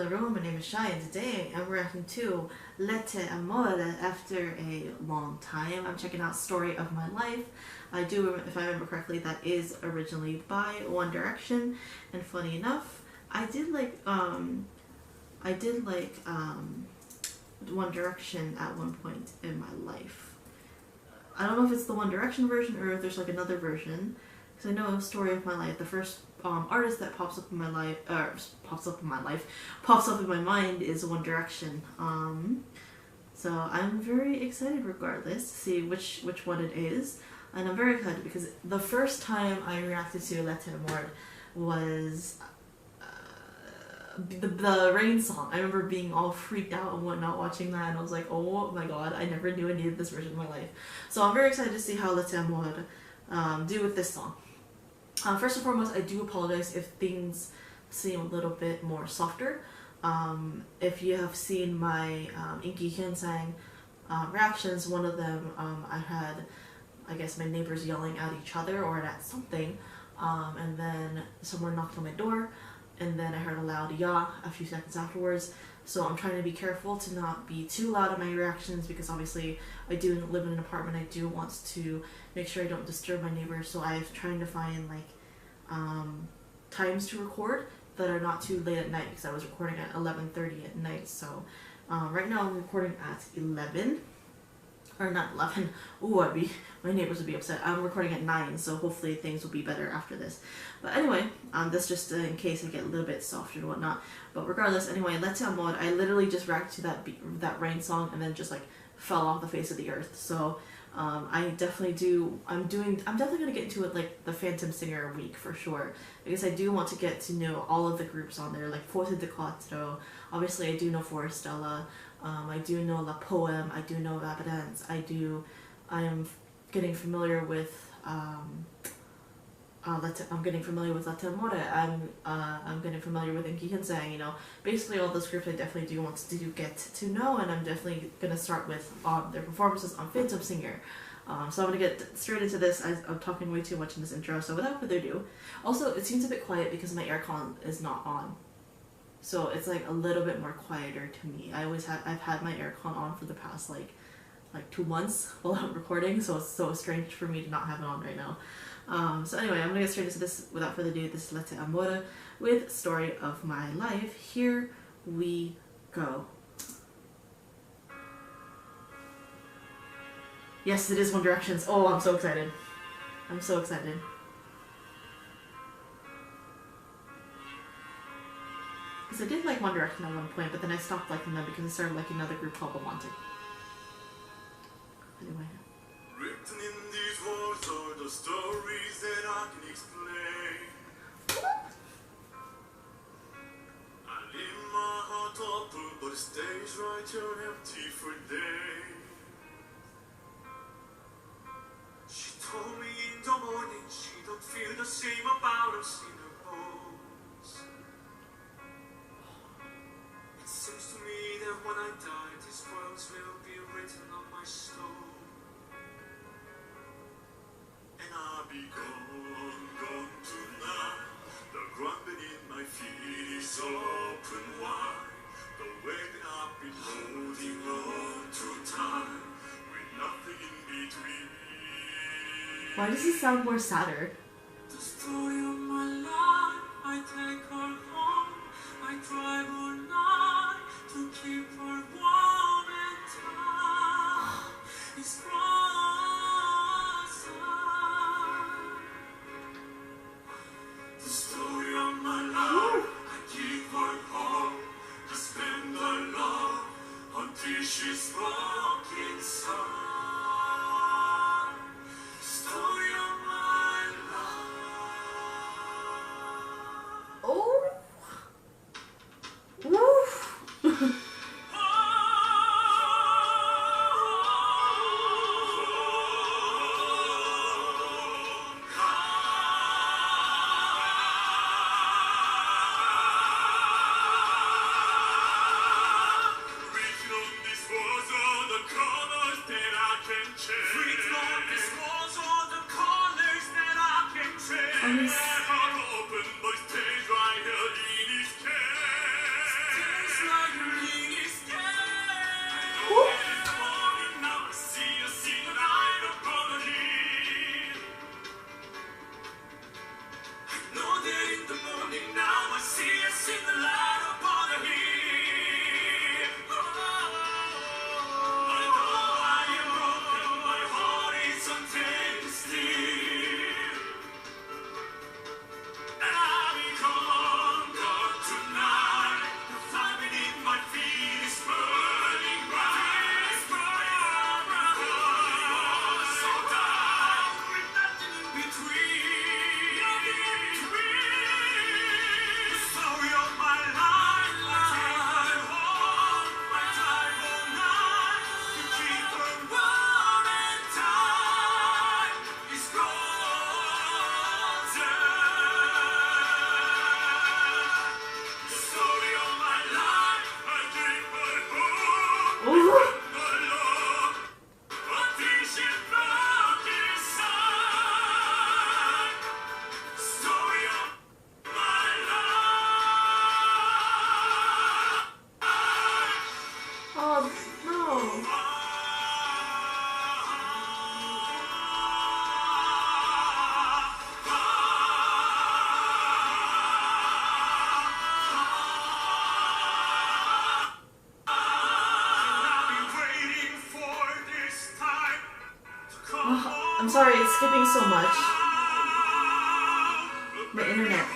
everyone, my name is Shai and today I'm reacting to Letteamor after a long time. I'm checking out Story of My Life. I do, if I remember correctly, that is originally by One Direction, and funny enough, I did like One Direction at one point in my life. I don't know if it's the One Direction version or if there's like another version, because I know Story of My Life, the first artist that pops up in my mind is One Direction. So I'm very excited regardless to see which one it is, and I'm very excited because the first time I reacted to Letteamor was the Rain song. I remember being all freaked out and whatnot watching that, and I was like, oh my god, I never knew I needed this version of my life. So I'm very excited to see how Letteamor do with this song. First and foremost, I do apologize if things seem a little bit more softer. If you have seen my Inky Hyunsang reactions, one of them I had, I guess, my neighbors yelling at each other or at something, and then someone knocked on my door, and then I heard a loud "ya" a few seconds afterwards. So I'm trying to be careful to not be too loud in my reactions, because obviously I do live in an apartment. I do want to make sure I don't disturb my neighbors, so I'm trying to find like times to record that are not too late at night, because I was recording at 11:30 at night. So right now I'm recording at 11, or not 11. Ooh, my neighbors would be upset. I'm recording at 9, so hopefully things will be better after this. But anyway, this just in case I get a little bit softer and whatnot. But regardless, anyway, Letteamor, I literally just reacted to that Rain song and then just like fell off the face of the earth. So I'm definitely gonna get into it like the Phantom Singer week for sure, because I do want to get to know all of the groups on there, like Forte de Quattro. Obviously I do know Forestella, I do know La Poème, I do know Rabadance, I am getting familiar with I'm getting familiar with Letteamor, I'm getting familiar with Inky Hyunsang, you know. Basically all those groups I definitely do want to get to know, and I'm definitely gonna start with their performances on Phantom Singer. So I'm gonna get straight into this. I'm talking way too much in this intro, so without further ado. Also, it seems a bit quiet because my aircon is not on, so it's like a little bit more quieter to me. I've had my aircon on for the past like 2 months while I'm recording, so it's so strange for me to not have it on right now. So anyway, I'm gonna get straight into this without further ado. This is Letteamor with Story of My Life. Here we go. Yes, it is One Direction's. Oh, I'm so excited. I'm so excited. Because I did like One Direction at one point, but then I stopped liking them because I started liking another group called Romantic. Anyway. Written in these words are the stories that I can explain. I leave my heart open, but it stays right here empty for days. She told me in the morning she don't feel the same about us in her bones. It seems to me that when I die, these words will be written on my stone. I'll be gone tonight. The ground beneath my feet is open wide. The way that I've been holding on through time, with nothing in between. Why does he sound more sadder? The story of my life, I take her home. I drive all night to keep her warm and tight. It's the story of my life, I keep her home, I spend her love until she's broken inside. Story of my life. Oh! Woo! I'm sorry, it's skipping so much. My internet.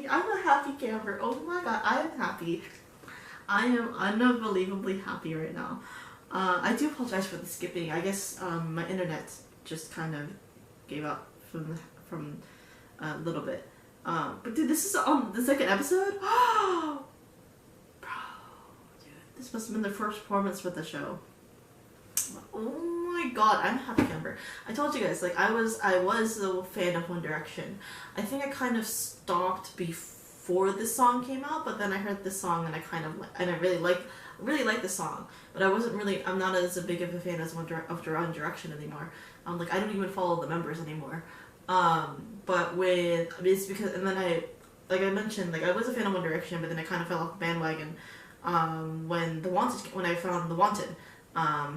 I'm a happy camper. Oh my god, I am happy. I am unbelievably happy right now. I do apologize for the skipping. I guess my internet just kind of gave up from a little bit. But dude, this is the second episode? Bro, dude, this must have been the first performance for the show. Oh my god, I'm a happy camper. I told you guys, like, I was a fan of One Direction. I think I kind of stopped before this song came out, but then I heard this song and I really like the song. But I'm not as big of a fan as One Direction anymore. Like, I don't even follow the members anymore. It's because, and then like I mentioned, like, I was a fan of One Direction, but then I kind of fell off the bandwagon when I found The Wanted.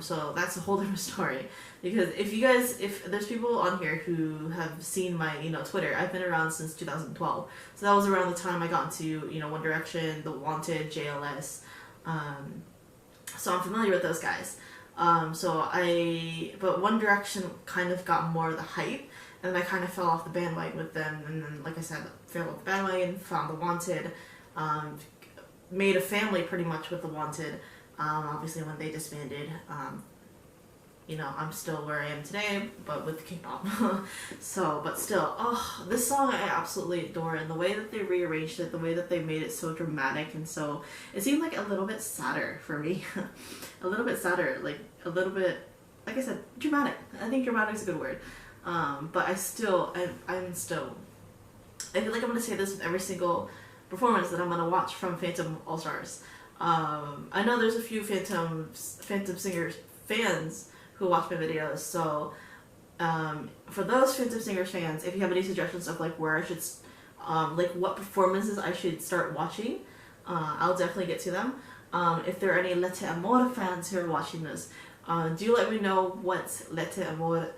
So that's a whole different story. Because if there's people on here who have seen my, Twitter, I've been around since 2012. So that was around the time I got into, One Direction, The Wanted, JLS. So I'm familiar with those guys. But One Direction kind of got more of the hype, and then I kind of fell off the bandwagon with them, and then, like I said, fell off the bandwagon, found The Wanted, made a family pretty much with The Wanted. Obviously when they disbanded, I'm still where I am today, but with K-pop. But still, this song I absolutely adore, and the way that they rearranged it, the way that they made it so dramatic, and so it seemed like a little bit sadder for me. A little bit sadder, like I said, dramatic. I think dramatic is a good word. But I feel like I'm gonna say this with every single performance that I'm gonna watch from Phantom All-Stars. I know there's a few Phantom Singers fans who watch my videos, so for those Phantom Singers fans, if you have any suggestions of like where I should, like what performances I should start watching, I'll definitely get to them. If there are any Letteamor fans who are watching this, do let me know what Letteamor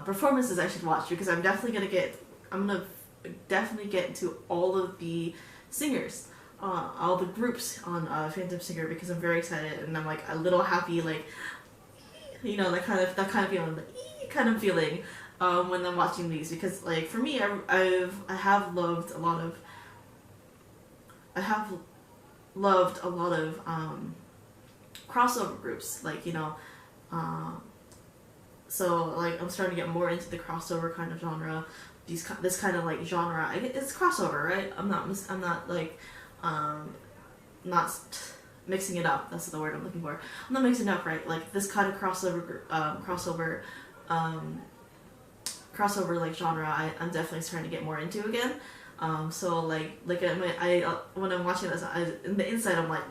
performances I should watch, because I'm gonna definitely get into all of the singers. All the groups on Phantom Singer, because I'm very excited, and I'm like a little happy, like, that kind of feeling when I'm watching these, because like for me, I have loved a lot of crossover groups, like, so like I'm starting to get more into the crossover kind of genre, this kind of like genre. It's crossover, right? I'm not like not mixing it up. That's the word I'm looking for. I'm not mixing it up, right? Like this kind of crossover like genre, I'm definitely starting to get more into again. So like when I'm watching this, in the inside I'm like,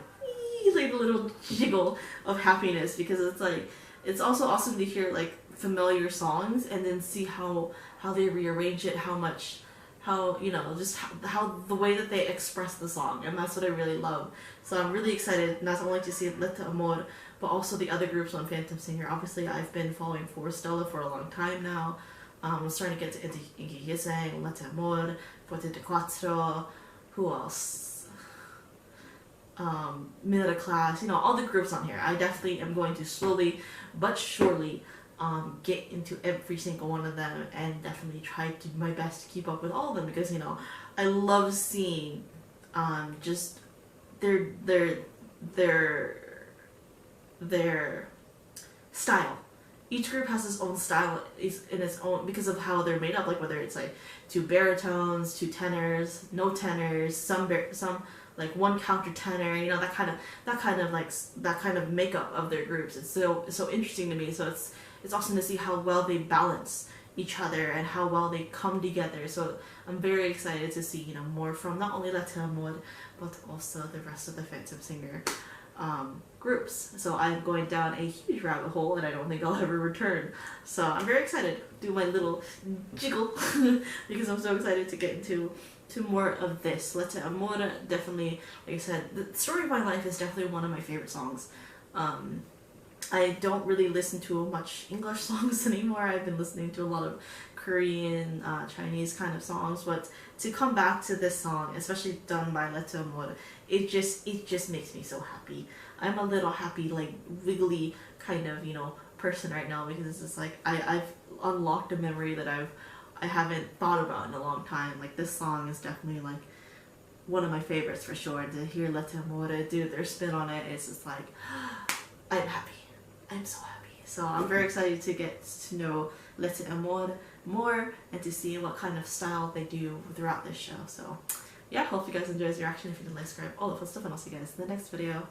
like a little jiggle of happiness, because it's like, it's also awesome to hear like familiar songs and then see how they rearrange it, how you know, just how the way that they express the song, and that's what I really love. So I'm really excited not only to see Letteamor, but also the other groups on Phantom Singer. Obviously, I've been following For Stella for a long time now. I'm starting to get into Inkigiseng, Letteamor, Forte de Quattro, who else? Middle Class, you know, all the groups on here. I definitely am going to slowly but surely get into every single one of them, and definitely try to do my best to keep up with all of them, because, you know, I love seeing just their style. Each group has its own style in its own, because of how they're made up, like whether it's like 2 baritones, 2 tenors, no tenors, some like 1 countertenor, you know, that kind of makeup of their groups. It's so interesting to me. So it's awesome to see how well they balance each other and how well they come together. So I'm very excited to see, you know, more from not only Letteamor but also the rest of the Phantom Singer groups. So I'm going down a huge rabbit hole, and I don't think I'll ever return. So I'm very excited to do my little jiggle because I'm so excited to get into more of this. Letteamor, definitely, like I said, the Story of My Life is definitely one of my favorite songs. I don't really listen to much English songs anymore. I've been listening to a lot of Korean, Chinese kind of songs, but to come back to this song, especially done by Letteamor, it just makes me so happy. I'm a little happy, like wiggly kind of, you know, person right now, because it's just like I've unlocked a memory that I haven't thought about in a long time. Like, this song is definitely like one of my favorites for sure. To hear Letteamor do their spin on it, it's just like, I'm happy. I'm so happy. So I'm very excited to get to know Letteamor more and to see what kind of style they do throughout this show. So yeah, hope you guys enjoyed this reaction. If you did, like, subscribe, all the fun stuff, and I'll see you guys in the next video.